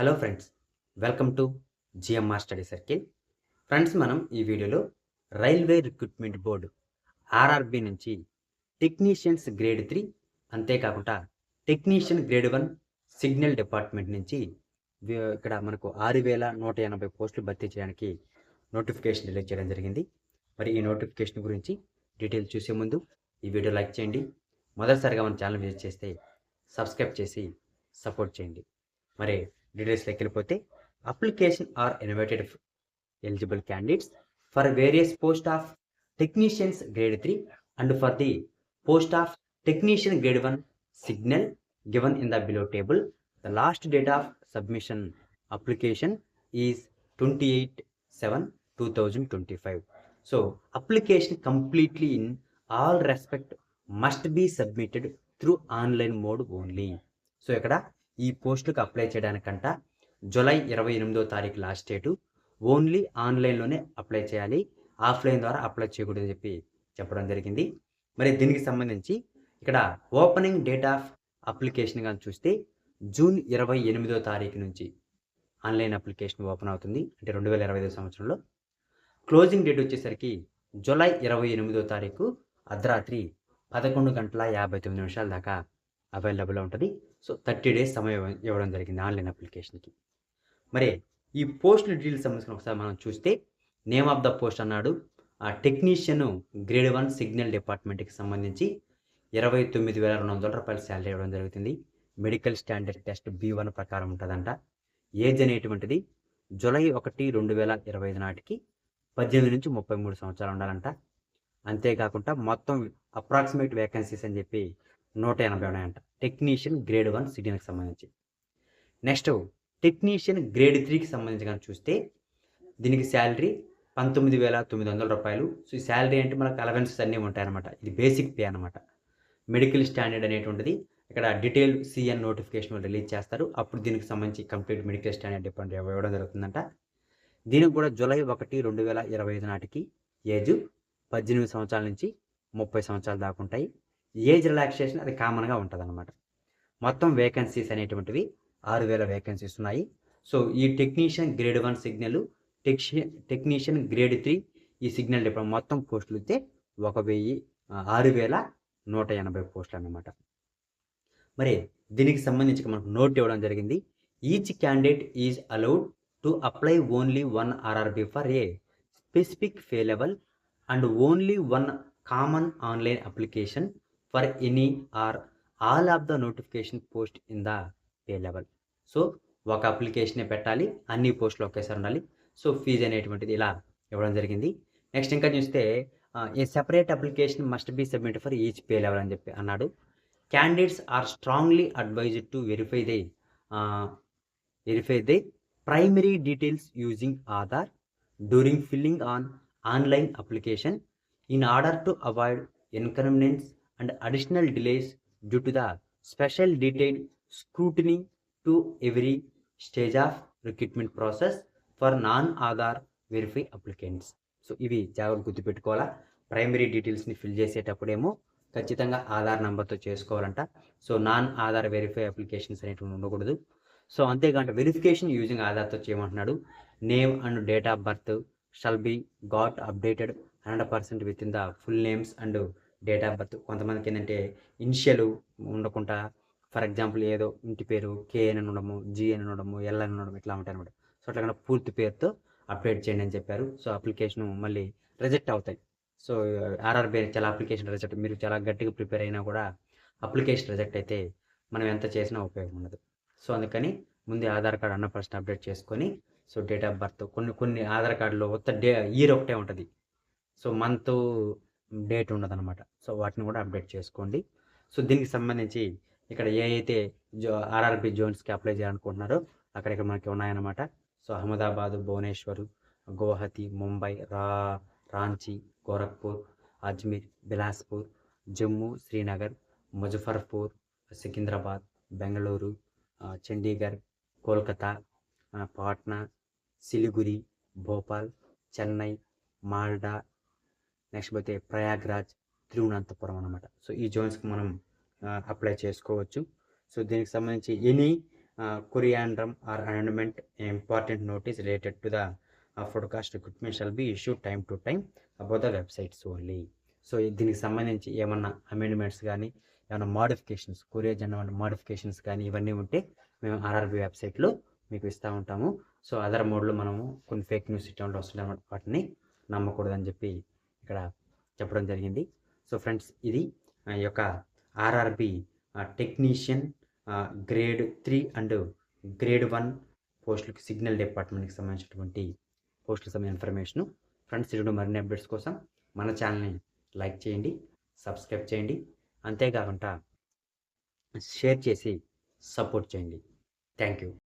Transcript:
Hello friends, welcome to GMR study circle. Friends, మనం ఈ వీడియోలో రైల్వే రిక్రూట్మెంట్ బోర్డు ఆర్ఆర్బి నుంచి టెక్నీషియన్స్ గ్రేడ్ 3, అంతేకాకుండా టెక్నీషియన్ గ్రేడ్ 1 సిగ్నల్ డిపార్ట్మెంట్ నుంచి ఇక్కడ మనకు 6180 పోస్టులు భర్తీ చేయడానికి నోటిఫికేషన్ రిలీజ్ చేయడం జరిగింది. మరి ఈ నోటిఫికేషన్ గురించి డీటెయిల్స్ చూసే ముందు ఈ వీడియో లైక్ చేయండి. మొదటిసారిగా మన ఛానల్ విజిట్ చేస్తే సబ్స్క్రైబ్ చేసి సపోర్ట్ చేయండి. మరి డీటెయిల్స్లోకి వెళ్ళిపోతే, application are invited eligible candidates for various post of technicians grade 3 and for the post of technician grade 1 signal given in the below table. The last date of submission application is 28/7/2025. So application completely in all respect must be submitted through online mode only. So ఇక్కడ ఈ పోస్టులకు apply చేయడానికంట July 28వ తారీఖు last date. Only ఆన్లైన్లోనే apply చేయాలి, offline ద్వారా apply చేయకూడదని చెప్పడం జరిగింది. మరి దీనికి సంబంధించి ఇక్కడ ఓపెనింగ్ డేట్ ఆఫ్ అప్లికేషన్ కానీ చూస్తే జూన్ 28వ తారీఖు నుంచి ఆన్లైన్ అప్లికేషన్ ఓపెన్ అవుతుంది, అంటే 2025 సంవత్సరంలో. క్లోజింగ్ డేట్ వచ్చేసరికి జూలై 28వ తారీఖు అర్ధరాత్రి 11:59 దాకా అవైలబుల్ ఉంటుంది. సో 30 డేస్ సమయం ఇవ్వడం జరిగింది ఆన్లైన్ అప్లికేషన్కి. మరి ఈ పోస్టుల డీటెయిల్స్ సంబంధించిన ఒకసారి మనం చూస్తే, నేమ్ ఆఫ్ ద పోస్ట్ అన్నాడు టెక్నీషియన్ గ్రేడ్ 1 సిగ్నల్ డిపార్ట్మెంట్కి సంబంధించి 29,200 రూపాయలు శాలరీ ఇవ్వడం జరుగుతుంది. మెడికల్ స్టాండర్డ్ టెస్ట్ B1 ప్రకారం ఉంటుందంట. ఏజ్ అనేటువంటిది జూలై 1, 2025 నాటికి 18 నుంచి 33 సంవత్సరాలు ఉండాలంట. అంతేకాకుండా మొత్తం అప్రాక్సిమేట్ వేకెన్సీస్ అని చెప్పి 180 ఉన్నాయంట టెక్నీషియన్ గ్రేడ్ 1 సిగ్నల్కి సంబంధించి. నెక్స్ట్ టెక్నీషియన్ గ్రేడ్ 3కి సంబంధించి కానీ చూస్తే, దీనికి శాలరీ 19,900 రూపాయలు. సో ఈ శాలరీ అంటే మనకు అలవెన్సెస్ అన్నీ ఉంటాయన్నమాట. ఇది బేసిక్ పే అనమాట. మెడికల్ స్టాండర్డ్ అనేటువంటిది ఇక్కడ డీటెయిల్ సిఎన్ నోటిఫికేషన్ రిలీజ్ చేస్తారు. అప్పుడు దీనికి సంబంధించి కంప్లీట్ మెడికల్ స్టాండర్డ్ ఇవ్వడం జరుగుతుందంట. దీనికి కూడా జూలై 1, 2025 నాటికి ఏజ్ 18 సంవత్సరాల నుంచి 30 సంవత్సరాలు దాకా ఉంటాయి. ఏజ్ రిలాక్సేషన్ అది కామన్గా ఉంటుంది అనమాట. మొత్తం వేకెన్సీస్ అనేటువంటివి 6,000 వేకెన్సీస్ ఉన్నాయి. సో ఈ technician grade 1 signal, technician grade 3 ఈ సిగ్నల్ డిపార్ట్మెంట్ మొత్తం పోస్టులు అయితే 6,180 పోస్టులు అన్నమాట. మరి దీనికి సంబంధించి మనకు నోట్ ఇవ్వడం జరిగింది. Each candidate is allowed to apply only 1 RRB for a specific pay level and only 1 common online application for any or all of the notification post in the pay level. So ఒక అప్లికేషనే పెట్టాలి, అన్ని పోస్టులు ఒకేసారి ఉండాలి. So fee అనేటువంటిది ఇలా ఇవ్వడం జరిగింది. నెక్స్ట్ ఇంకా చూస్తే, a separate application must be submit for each pay level అని చెప్పి అన్నాడు. Candidates are strongly advised to verify the primary details using Aadhaar during filling on online application in order to avoid inconvenience and additional delays due to the special detailed scrutiny to every stage of recruitment process for non Aadhaar verify applicants. So ఇవి జాగ్రత్త గుర్తుపెట్టుకోవాలా. Primary డీటెయిల్స్ని fill చేసేటప్పుడేమో ఖచ్చితంగా ఆధార్ నెంబర్తో చేసుకోవాలంట. So non Aadhaar verify applications అనేటువంటి ఉండకూడదు. So అంతేకాకుండా verification using ఆధార్తో చేయమంటున్నాడు. Name and date of birth shall be got updated 100% with in the full names and date of birth. కొంతమందికి ఏంటంటే ఇనిషియల్ ఉండకుండా, ఫర్ ఎగ్జాంపుల్ ఏదో ఇంటి పేరు KN అని ఉండడము, GN అని ఉండడము, LN అని ఉండడం, ఇట్లా ఉంటాయి అనమాట. సో అట్లా పూర్తి పేరుతో అప్డేట్ చేయండి అని చెప్పారు. సో అప్లికేషన్ మళ్ళీ రిజెక్ట్ అవుతాయి. సో RRB చాలా అప్లికేషన్ రిజెక్ట్, మీరు చాలా గట్టిగా ప్రిపేర్ అయినా కూడా అప్లికేషన్ రిజెక్ట్ అయితే మనం ఎంత చేసినా ఉపయోగం ఉండదు. సో అందుకని ముందు ఆధార్ కార్డ్ 100% అప్డేట్ చేసుకొని, సో డేట్ ఆఫ్ బర్త్ కొన్ని ఆధార్ కార్డులో ఇయర్ ఒకటే ఉంటుంది. సో మంత్ డేట్ ఉండదు అనమాట. సో వాటిని కూడా అప్డేట్ చేసుకోండి. సో దీనికి సంబంధించి ఇక్కడ ఏ అయితే RRB జోన్స్కి అప్లై చేయాలనుకుంటున్నారో అక్కడ మనకి ఉన్నాయన్నమాట. సో అహ్మదాబాద్, భువనేశ్వర్, గువాహతి, ముంబై, రాంచీ, గోరఖ్పూర్, అజ్మీర్, బిలాస్పూర్, జమ్మూ, శ్రీనగర్, ముజఫర్పూర్, సికింద్రాబాద్, బెంగళూరు, చండీగఢ్, కోల్కతా, పాట్నా, సిలిగురి, భోపాల్, చెన్నై, మాల్డా, నెక్స్ట్ పోతే ప్రయాగ్రాజ్, తిరువనంతపురం అనమాట. సో ఈ జోన్స్కి మనం అప్లై చేసుకోవచ్చు. సో దీనికి సంబంధించి any coriandrum or amendment important notice related to the broadcast equipment shall be issued time to time about the websites only. So దీనికి సంబంధించి ఏమన్నా అమెండ్మెంట్స్ కానీ ఏమైనా మోడిఫికేషన్స్ కొరియర్ జనరల్ మోడిఫికేషన్స్ కానీ ఇవన్నీ ఉంటే మేము ఆర్ఆర్బి వెబ్సైట్లో మీకు ఇస్తూ ఉంటాము. సో అదర్ మోడ్లో మనము కొన్ని ఫేక్ న్యూస్ ఇటువంటి వస్తున్నాయి, వాటిని నమ్మకూడదని చెప్పి ఇక్కడ చెప్పడం జరిగింది. సో ఫ్రెండ్స్, ఇది ఈ యొక్క RRB technician grade 3 and grade 1 పోస్టులకు సిగ్నల్ డిపార్ట్మెంట్కి సంబంధించినటువంటి పోస్టుల సంబంధించిన ఇన్ఫర్మేషను. ఫ్రెండ్స్, ఇటువంటి మరిన్ని అప్డేట్స్ కోసం మన ఛానల్ని లైక్ చేయండి, సబ్స్క్రైబ్ చేయండి, అంతేకాకుండా షేర్ చేసి సపోర్ట్ చేయండి. Thank you.